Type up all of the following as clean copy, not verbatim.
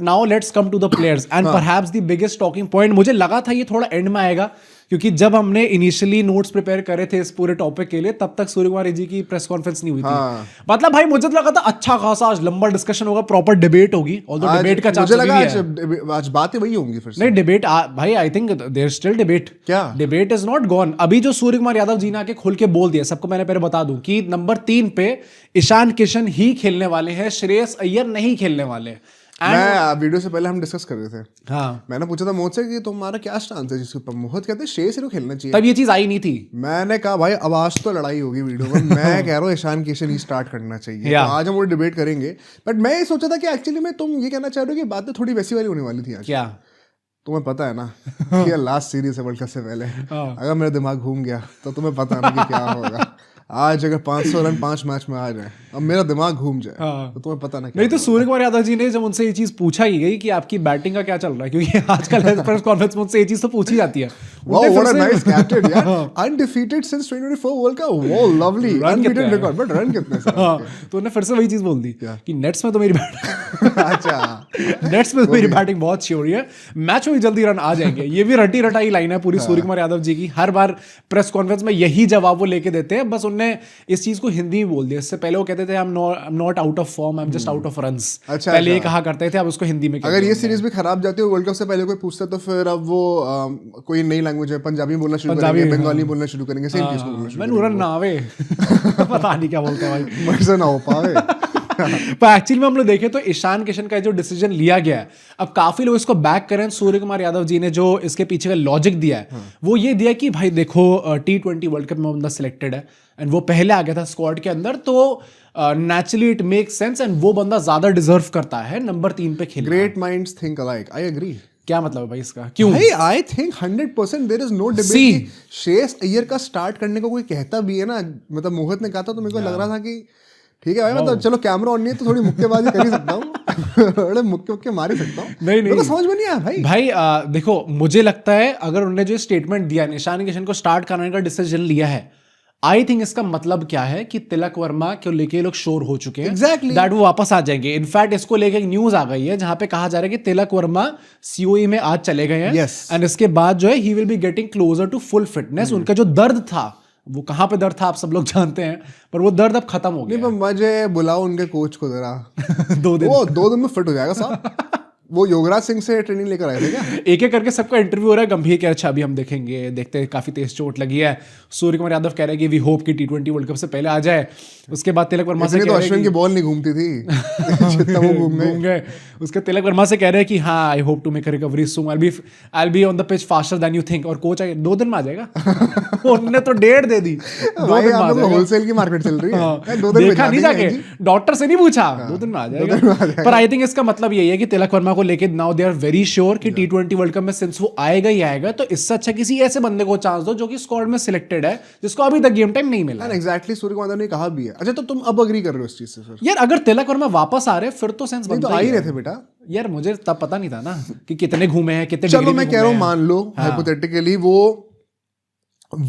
Now let's come to the players and perhaps the biggest talking point, मुझे लगा था ये थोड़ा एंड में आएगा, क्योंकि जब हमने इनिशियली नोट्स प्रिपेयर करे थे इस पूरे टॉपिक के लिए तब तक सूर्यकुमार जी की प्रेस कॉन्फ्रेंस नहीं हुई थी। मतलब भाई मुझे तो लगा था अच्छा खासा आज लंबा डिस्कशन होगा, प्रॉपर डिबेट होगी, ऑल्दो डिबेट का चांस भी है। आज बातें वही होंगी फिर से। नहीं डिबेट भाई I think there still debate, क्या डिबेट इज नॉट गॉन। अभी जो सूर्यकुमार यादव जी ने आके खुल के बोल दिया, सबको मैंने पहले बता दूं कि नंबर 3 पे ईशान किशन ही खेलने वाले हैं, श्रेयस अय्यर नहीं खेलने वाले। मैं वीडियो से पहले हम डिस्कस कर रहे थे, हाँ मैंने पूछा था मोहत से कि तुम्हारा क्या स्टांस है जिसके ऊपर, मोहत कहते हैं श्रेयस को खेलना चाहिए। तब ये चीज आई नहीं थी। मैंने कहा भाई अब आज तो लड़ाई होगी वीडियो में, मैं कह रहा हूँ ईशान किशन ही स्टार्ट करना चाहिए। तो आज हम वो डिबेट करेंगे, बट मैं ये सोचा था कि एक्चुअली में तुम ये कहना चाह रहे हो कि बातें थोड़ी वैसी वाली होने वाली थी आज। क्या तुम्हें पता है ना कि लास्ट सीरीज है वर्ल्ड कप से पहले, अगर मेरा दिमाग घूम गया तो तुम्हें पता है ना कि क्या होगा। आज अगर 500 रन 5 मैच में आ जाए, अब मेरा दिमाग घूम जाए, तो तुम्हें पता ना। नहीं तो सूर्यकुमार यादव जी ने जब उनसे ये चीज पूछा ही गई कि आपकी बैटिंग का क्या चल रहा है, क्योंकि आजकल प्रेस कॉन्फ्रेंस में उनसे ये चीज तो पूछी जाती है। Wow, what a nice captain यार, undefeated since 2024 world cup, wow lovely, unbeaten record, but run कितने सारे। तो उन्होंने फिर से वही चीज बोल दी कि नेट्स में तो मेरी बैटिंग अच्छा नेट्स में तो मेरी बैटिंग बहुत अच्छी हो रही है, मैच में जल्दी रन आ जाएंगे। ये भी रटी रटाई लाइन है पूरी सूर्यकुमार यादव जी की, हर बार प्रेस कॉन्फ्रेंस में यही जवाब वो लेके देते हैं। बस उनने इस चीज को हिंदी में बोल दिया, इससे पहले वो कहते थे I am not out of form, I am just out of runs, पहले ये कहा करते थे, अब उसको हिंदी में। अगर ये सीरीज भी खराब जाती है वर्ल्ड कप से पहले कोई पूछता तो फिर अब वो कोई नई लैंग्वेज है, पंजाबी बोलना शुरू करेंगे, बंगाली बोलना शुरू करेंगे, सेम चीज बोलना शुरू मैं नूरन ना आवे पता नहीं क्या बोलते हैं भाई, मजा ना हो पावे। पर एक्चुअली में हम लोग देखें तो ईशान किशन का जो डिसीजन लिया गया है, अब काफी लोग इसको बैक करें। सूर्यकुमार यादव जी ने जो इसके पीछे का लॉजिक दिया है वो ये दिया कि भाई देखो T20 वर्ल्ड कप में बंदा सिलेक्टेड है एंड वो पहले आ गया था स्क्वाड के अंदर, तो naturally it make sense and वो बंदा ज्यादा डिजर्व करता है नंबर 3 पे खेलना। Great minds think alike, I agree. क्या मतलब है भाई इसका, क्यों? भाई I think 100% there is no debate. Shreyas Iyer का स्टार्ट करने को कोई कहता भी है ना, मतलब मोहित ने कहा था तो मेरे को लग रहा था कि ठीक है भाई, मतलब चलो कैमरा ऑन नहीं है तो थोड़ी मुक्केबाजी कर ही सकता हूँ, थोड़े मुक्के मार ही सकता हूँ। नहीं तो समझ में नहीं आया भाई। देखो मुझे लगता है अगर उन्होंने जो स्टेटमेंट दिया ईशान किशन को स्टार्ट करने का डिसीजन लिया है, आई थिंक इसका मतलब क्या है कि तिलक वर्मा को लेके लोग श्योर हो चुके हैं Exactly. दैट वो वापस आ जाएंगे। इनफैक्ट इसको लेके एक न्यूज आ गई है जहां पे कहा जा रहा है कि तिलक वर्मा सीओई में आज चले गए हैं एंड इसके बाद जो है he will be getting closer to full fitness. उनका जो दर्द था, वो कहां पे दर्द था आप सब लोग जानते हैं, पर वो दर्द अब खत्म हो गया। नहीं, मुझे बुलाओ उनके कोच को जरा 2 दिन, वो 2 दिन में फिट हो जाएगा साहब। वो योगराज सिंह से ट्रेनिंग लेकर आए थे क्या? एक एक करके सबका इंटरव्यू हो रहा है। गंभीर कह अच्छा अभी हम देखेंगे, देखते हैं, काफी तेज चोट लगी है। सूर्यकुमार यादव कह रहे हैं कि वी होप कि T20 वर्ल्ड कप से पहले आ जाए। उसके बाद तिलक वर्मा से तो अश्विन की बॉल नहीं घूमती थी जितना वो घूम गए। उसके तिलक वर्मा से कह रहे हैं कि हाँ I hope to make a recovery soon, I be on the pitch faster than you think. और कोच आए 2 दिन में आ जाएगा। उन्होंने तो डेट दे दी, 2 दिन में होलसेल की मार्केट चल रही है। 2 दिन देखा नहीं जाके, डॉक्टर से नहीं पूछा, 2 दिन में आ जाएगा। पर आई थिंक इसका मतलब यही है कि तिलक वर्मा को लेके now they are very sure कि T20 वर्ल्ड कप में सिंस वो आएगा ही आएगा, तो इससे अच्छा किसी ऐसे बंदे को चांस दो जो कि स्क्वाड में सिलेक्टेड है, जिसको अभी तक गेम टाइम नहीं मिला। एग्जैक्टली, सूर्यकुमार ने कहा भी है। अच्छा तो तुम अब एग्री कर रहे हो इस चीज से? फिर यार अगर तिलक वर्मा वापस आ रहे फिर तो सेंस बनता ही है। तो आ ही रहे थे बेटा यार, मुझे तब पता नहीं था ना कि कितने घूमे हैं, कितने। चलो मैं कह रहा हूँ मान लो हाइपोथेटिकली वो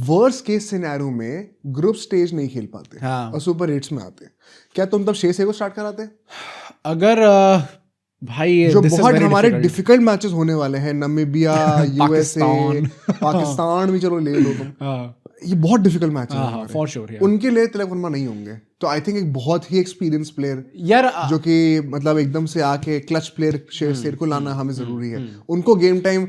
वर्स्ट केस सिनेरियो में ग्रुप स्टेज नहीं खेल पाते और सुपर 8 में आते, क्या तुम तब 6 को स्टार्ट कराते? अगर भाई जो बहुत हमारे डिफिकल्ट मैचेस होने वाले हैं, नामीबिया, यूएसए, पाकिस्तान भी चलो ले लो तुम, ये बहुत डिफिकल्ट मैच है फॉर श्योर। उनके लिए तिलक वर्मा नहीं होंगे, तो आई थिंक एक बहुत ही एक्सपीरियंस प्लेयर यार जो कि मतलब एकदम से आके क्लच प्लेयर शेर को लाना हमें जरूरी है। उनको गेम टाइम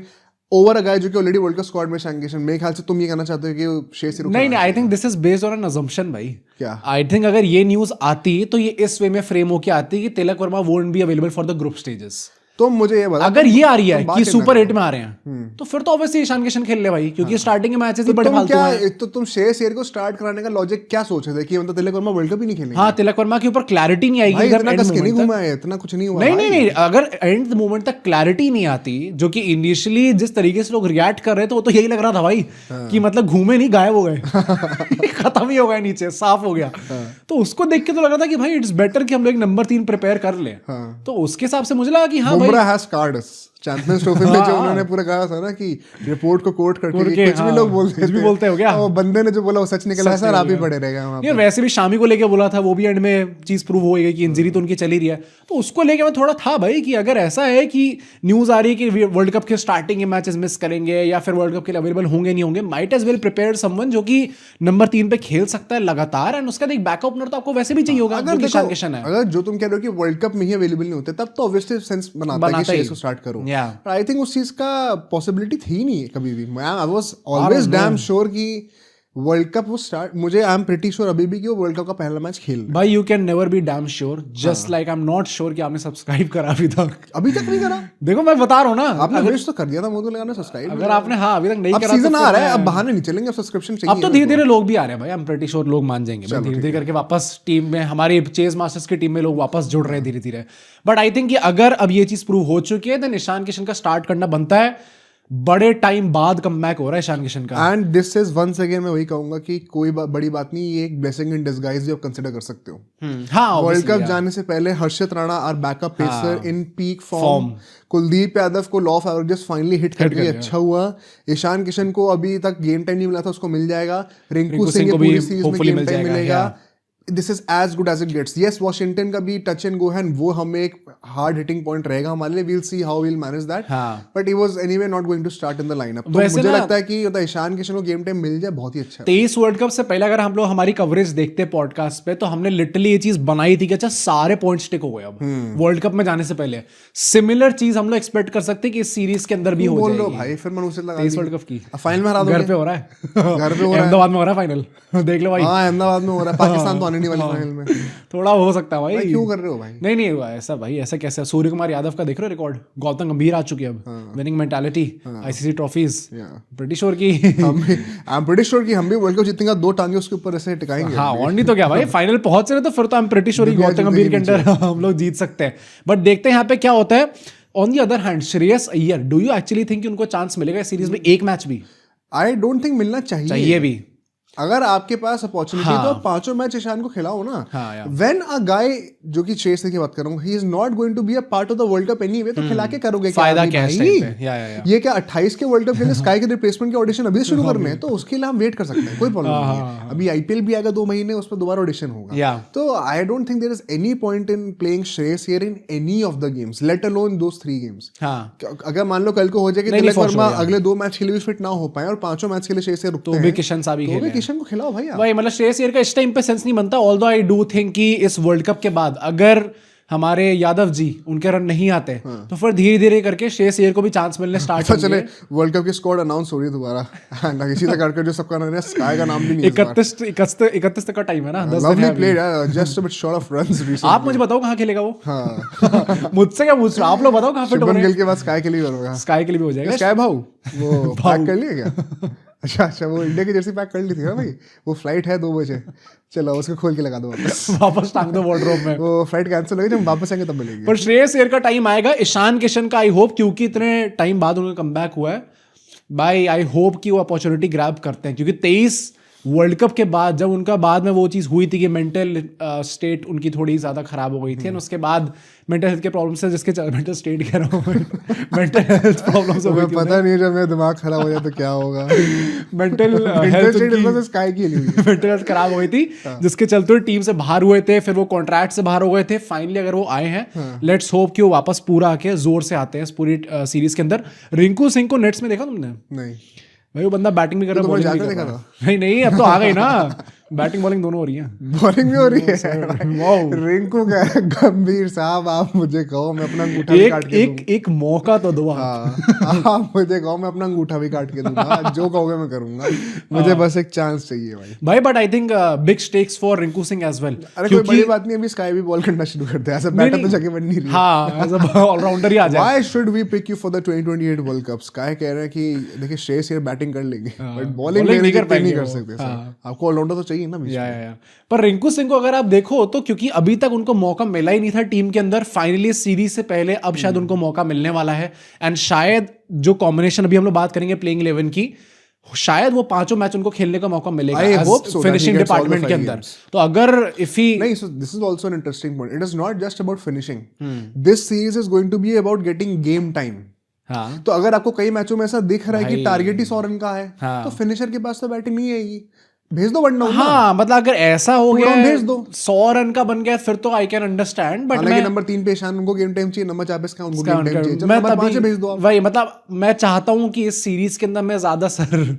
ओवर अ गाय जो कि ऑलरेडी वर्ल्ड कप स्क्वाड में शैंकिशन, मेरे ख्याल से तुम ये कहना चाहते हो कि शेर नहीं, I think this is based on an assumption भाई। क्या? आई थिंक अगर ये न्यूज आती तो ये इस वे में फ्रेम होके आती कि Tilak Varma won't be available for the group stages. तो मुझे ये बता, अगर ये आ रही है कि सुपर 8 में आ रहे हैं तो फिर तो ऑब्वियसली ईशान किशन खेल ले भाई, क्योंकि स्टार्टिंग के मैचेस ही बड़े फालतू हैं। तो तुम शेर को स्टार्ट कराने का लॉजिक क्या सोचे थे कि मतलब तिलक वर्मा वर्ल्ड कप ही नहीं खेलेंगे? हाँ, तिलक वर्मा के ऊपर क्लैरिटी नहीं आएगी, इतना कस के नहीं घुमा है, इतना कुछ नहीं हुआ। नहीं, अगर एंड मोमेंट तक क्लैरिटी नहीं आती, जो कि इनिशियली जिस तरीके से लोग रिएक्ट कर रहे थे वो तो यही लग रहा था भाई कि मतलब घूमे नहीं, गायब हो गए, खत्म ही हो गए, नीचे साफ हो गया। तो उसको देख के तो लग रहा था कि भाई इट्स बेटर कि हम लोग नंबर 3 प्रिपेयर कर ले। तो उसके हिसाब से मुझे लगा कि हाँ भाई चैंपियंस ट्रॉफी में जो उन्होंने पूरा कहा था ना कि रिपोर्ट को कोट करके कुछ भी लोग बोलते कुछ भी बोलते हो क्या, वो बंदे ने जो बोला वो सच निकला, सर आप ही पड़े रहेगा वहाँ यार। वैसे भी शामी को लेके बोला था, वो भी एंड में चीज प्रूव हो गई कि इंजरी तो उनकी चली रही है, तो उसको लेके मैं थोड़ा था भाई कि अगर ऐसा है कि न्यूज आ रही है कि वर्ल्ड कप के स्टार्टिंग के मैचेस मिस करेंगे या फिर वर्ल्ड कप के लिए अवेलेबल होंगे नहीं होंगे, might as well prepare someone जो कि नंबर 3 पे खेल सकता है लगातार, एंड उसका एक बैकअप ओपनर तो आपको वैसे भी चाहिए होगा। अगर ईशान किशन है, अगर जो तुम कह रहे हो कि वर्ल्ड कप में ही अवेलेबल नहीं होते, तब तो ऑब्वियसली सेंस बनाता है कि शेस को स्टार्ट करो। आई थिंक उस चीज का पॉसिबिलिटी थी नहीं कभी भी। I was always damn sure कि वर्ल्ड कप वो स्टार्ट, मुझे आई एम प्रीटी श्योर अभी भी कि वो वर्ल्ड कप का पहला मैच खेल भाई। You can never be damn sure, just like I am not sure कि आपने सब्सक्राइब करा अभी तक नहीं करा। देखो मैं बता रहा हूँ ना, आपने विश तो कर दिया था, मुझे लगा ना सब्सक्राइब। अगर आपने अभी तक नहीं करा, सीजन आ रहा है, अब बहाने नहीं चलेंगे, अब सब्सक्रिप्शन चाहिए। अब तो धीरे धीरे लोग भी आ रहे हैं भाई, आई एम प्रीटी श्योर लोग मान जाएंगे धीरे धीरे करके वापस टीम में, हमारी चेज मास्टर्स की टीम में लोग वापस जुड़ रहे हैं धीरे धीरे। बट आई थिंक कि अगर अब ये चीज प्रूव हो चुकी है, देन ईशान किशन का स्टार्ट करना बनता है। बड़े टाइम बाद कमबैक हो रहा है ईशान किशन का, and this is once again मैं वही कहूंगा कि कोई बड़ी बात नहीं, ये एक ब्लेसिंग इन डिस्गाइज भी आप कंसीडर कर सकते हो। हाँ, वर्ल्ड कप जाने से पहले हर्षित राणा और backup pacer in peak form, Kuldeep Yadav को law of averages finally hit करके अच्छा हुआ। ईशान किशन को अभी तक गेम टाइम नहीं मिला था, उसको मिल जाएगा। रिंकू सिंह को पूरी सीरीज में गेम टाइम मिलेगा। This is as good as it gets. Yes, Washington का भी टच एंड गो है, वो हमें एक हार्ड हिटिंग पॉइंट रहेगा हमारे लिए। We'll see how we'll manage that, but he was anyway not going to start in the lineup. तो मुझे लगता है कि ईशान किशन को गेम टाइम मिल जाए बहुत ही अच्छा। 23 वर्ल्ड कप से पहले अगर हम लोग हमारी कवरेज देखते पॉडकास्ट पे, तो हमने लिटरली ये चीज बनाई थी कि अच्छा सारे पॉइंट्स टिक हो गए अब वर्ल्ड कप में जाने से पहले। सिमिलर चीज हम लोग एक्सपेक्ट कर सकते हैं कि इस सीरीज के अंदर भी हो जाएगी। बोल भाई, फिर मैंने उसे लगा 23 वर्ल्ड कप की फाइनल में हरा दो। घर पे हो रहा है, घर पे हो रहा है, अहमदाबाद में हो रहा है फाइनल। देख लो भाई, हां अहमदाबाद में हो रहा है। पाकिस्तान तो आने नहीं वाली फाइनल में। थोड़ा हो सकता है भाई। क्यों कर रहे हो भाई? नहीं हुआ ऐसा भाई, ऐसा कैसे? सूर्य कुमार यादव का देख रहे हो रिकॉर्ड, गौतम गंभीर आ चुके हैं अब, winning mentality, ICC trophies. Pretty sure की आई एम प्रीटी श्योर कि हम भी वर्ल्ड कप जीतेंगे, 2 टांगे उसके ऊपर ऐसे टिकाएंगे। हाँ, और नहीं तो क्या भाई, फाइनल पहुंच रहे तो फिर तो I am pretty sure Gautam गंभीर के अंडर हम लोग जीत सकते हैं। बट देखते हैं यहाँ पे क्या होता है। On the other hand, Shreyas Iyer, do you actually think उनको चांस मिलेगा सीरीज में एक मैच भी? आई डोंट थिंक मिलना चाहिए भी। अगर आपके पास अपॉर्चुनिटी तो पांचों मैच ईशान को खिलाओ ना। व्हेन अ गाय, जो कि श्रेयस की बात कर रहा हूँ, he is not going to be a part of the World Cup anyway, तो खिला के करोगे क्या? फायदा क्या है? ये क्या 28 के वर्ल्ड कप के लिए स्काई के रिप्लेसमेंट के ऑडिशन अभी शुरू करने हैं, तो उसके लिए हम वेट कर सकते हैं, कोई प्रॉब्लम नहीं है। अभी आईपीएल भी आएगा 2 महीने, उस पर दोबारा ऑडिशन होगा। तो I don't think there is any point in playing Shreyas here in any of the games, let alone those 3 games. अगर मान लो कल को हो जाए कि तिलक वर्मा अगले 2 मैच के लिए भी फिट ना हो पाए और 5 मैच के लिए श्रेयस रुकते हैं, तो भी किशन को खिलाओ भाई। भाई मतलब श्रेयस अय्यर का इस टाइम पे सेंस नहीं बनता। ऑल्दो आई डू थिंक कि इस वर्ल्ड कप के बाद अगर हमारे यादव जी उनके रन नहीं आते, तो फिर धीरे धीरे करके श्रेयस अय्यर को भी चांस मिलने स्टार्ट होंगे। चले वर्ल्ड कप की स्क्वाड अनाउंस हो रही है दोबारा, ना किसी तक करके जो सबका नाम है, स्काई का नाम भी नहीं है। 31 तक का टाइम है ना, 10 दिन है। Played just a bit short of runs recently. आप मुझे बताओ कहां खेलेगा वो? हां मुझसे क्या पूछ रहे हो आप लोग? बताओ कहां फिट हो रहे हैं? गिल के बाद स्काई के लिए होगा, स्काई के लिए भी हो जाएगा। स्काई भाऊ वो पैक कर लिया क्या? अच्छा, वो इंडिया की जर्सी पैक कर ली थी ना भाई। वो फ्लाइट है 2 बजे, चलो उसको खोल के लगा दो वापस टांग दो वार्डरोब में। वो फ्लाइट कैंसिल हो गई, जब वापस आएंगे तब मिलेगी। पर श्रेयस अय्यर का टाइम आएगा, ईशान किशन का आई होप, क्योंकि इतने टाइम बाद उनका कमबैक हुआ है भाई, आई होप कि वो अपॉर्चुनिटी ग्रैब करते हैं। क्योंकि 23 वर्ल्ड कप के बाद जब उनका बाद में वो चीज़ हुई थी कि मेंटल स्टेट उनकी थोड़ी ज़्यादा खराब हो गई थी, और उसके बाद मेंटल हेल्थ के प्रॉब्लम से, जिसके मेंटल स्टेट कह रहा हूँ मेंटल हेल्थ प्रॉब्लम्स हो गई थी। पता नहीं जब मेरा दिमाग खराब हो जाए तो क्या होगा। मेंटल हेल्थ स्काई की मेंटल हेल्थ खराब हो गई थी, जिसके चलते टीम से बाहर हुए थे, फिर वो कॉन्ट्रैक्ट से बाहर हो गए थे। फाइनली अगर वो आए हैं, लेट्स होप कि वो वापस पूरा आके जोर से आते हैं इस पूरी सीरीज के अंदर। रिंकू सिंह को नेट्स में देखा तुमने? नहीं भाई, वो बंदा बैटिंग भी कर रहा है, बॉलिंग भी कर रहा है। नहीं अब तो आ गई ना, बैटिंग बॉलिंग दोनों हो रही है। बॉलिंग भी हो रही है। रिंकू क्या है, गंभीर साहब आप मुझे कहो, मैं अपना अंगूठा भी काट के दूंगा। एक मौका तो दो आप मुझे कहो, मैं अपना अंगूठा भी काट के दूंगा, जो कहोगे मैं करूंगा, मुझे बस एक चांस चाहिए भाई। But I think big stakes for Rinku Singh as well. अरे कोई बड़ी बात नहीं, अभी स्काई भी बॉल करना शुरू करते हैं, ऐसा बैटर तो जगह बन नहीं रही। हां, एज अ ऑलराउंडर ही आ जाए। Why should we pick you for the 2028 World Cup? SKY कह रहे हैं कि देखिए श्रेयस अय्यर बैटिंग कर लेंगे, बट बॉलिंग नहीं कर सकते। आपको ऑलराउंडर तो चाहिए ना। पर रिंकू सिंह को अगर आप देखो तो, क्योंकि अभी तक उनको मौका मिला ही नहीं था टीम के अंदर, फाइनली सीरीज से पहले अब शायद उनको मौका मिलने वाला है। एंड शायद जो कॉम्बिनेशन अभी हम लोग बात करेंगे प्लेइंग 11 की, शायद वो 5 मैच उनको खेलने का मौका मिलेगा फिनिशिंग डिपार्टमेंट के अंदर। तो अगर इफ ही नहीं, so this is also an interesting point. It is not just about finishing, this series is going to be about getting game time. हाँ तो अगर आपको कई मैचों में ऐसा दिख रहा है कि भाई। टारगेट ही 100 रन का है, हाँ। तो फिनिशर के पास तो बैटिंग नहीं आएगी, भेज दो 1 डाउन। हाँ मतलब अगर ऐसा हो Two गया down भेज दो। 100 रन का बन गया फिर तो आई कैन अंडरस्टैंड, बट हालांकि मैं नंबर 3 पे ईशान, उनको गेम टाइम चाहिए, नंबर 4 पे इसका उनको गेम टाइम चाहिए, चलो मैं नंबर 5 तभी भेज दो आप। वही मतलब मैं चाहता हूँ कि इस सीरीज के अंदर मैं ज्यादा सर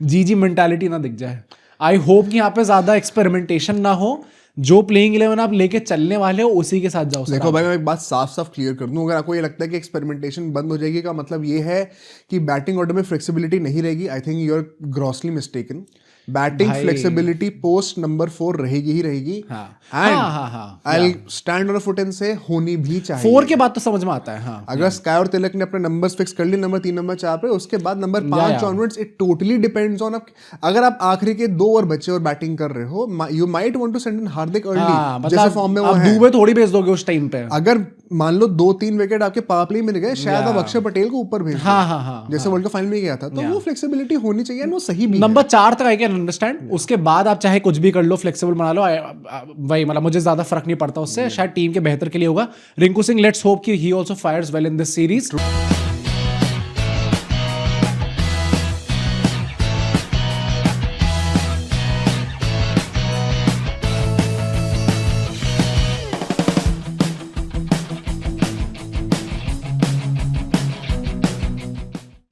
जीजी मेंटालिटी ना दिख जाए। आई होप कि यहाँ पे ज्यादा एक्सपेरिमेंटेशन ना हो, जो प्लेइंग 11 आप लेके चलने वाले हो उसी के साथ जाओ सर। देखो भाई, मैं एक बात साफ साफ क्लियर कर दूं, अगर आपको ये लगता है कि एक्सपेरिमेंटेशन बंद हो जाएगी का मतलब ये है कि बैटिंग ऑर्डर में फ्लेक्सिबिलिटी नहीं रहेगी, I think you are grossly mistaken. Batting भाई। फ्लेक्सिबिलिटी पोस्ट नंबर 4 रहेगी ही रहेगी, हाँ। एंड हाँ, हाँ, I stand on foot and से होनी भी चाहिए। 4 के बाद तो समझ में आता है। हाँ अगर स्काई और तिलक ने अपने नंबर्स फिक्स कर लिए नंबर 3 नंबर 4 पे, उसके बाद number 5 onwards it totally depends on आप। अगर आप आखिरी के 2 ओवर बचे और बैटिंग कर रहे हो, you might want to send in Hardik हाँ, अर्ली, जैसे मतलब फॉर्म में वो आप है। दुबे थोड़ी भेज दोगे उस टाइम पे। अगर मान लो 2-3 विकेट आपके पावर प्ले मिल गए, शायद आप अक्षर पटेल को ऊपर भेज दो, हाँ हाँ हाँ जैसे वर्ल्ड कप फाइनल में गया था, तो वो फ्लेक्सिबिलिटी होनी चाहिए, वो सही भी है। नंबर 4 तक आई कैन अंडरस्टैंड, उसके बाद आप चाहे कुछ भी कर लो, फ्लेक्सिबल बना लो, वही मतलब मुझे ज्यादा फर्क नहीं पड़ता उससे, शायद टीम के बेहतर के लिए होगा। रिंकू सिंह, लेट्स होप कि he also fires well in this series.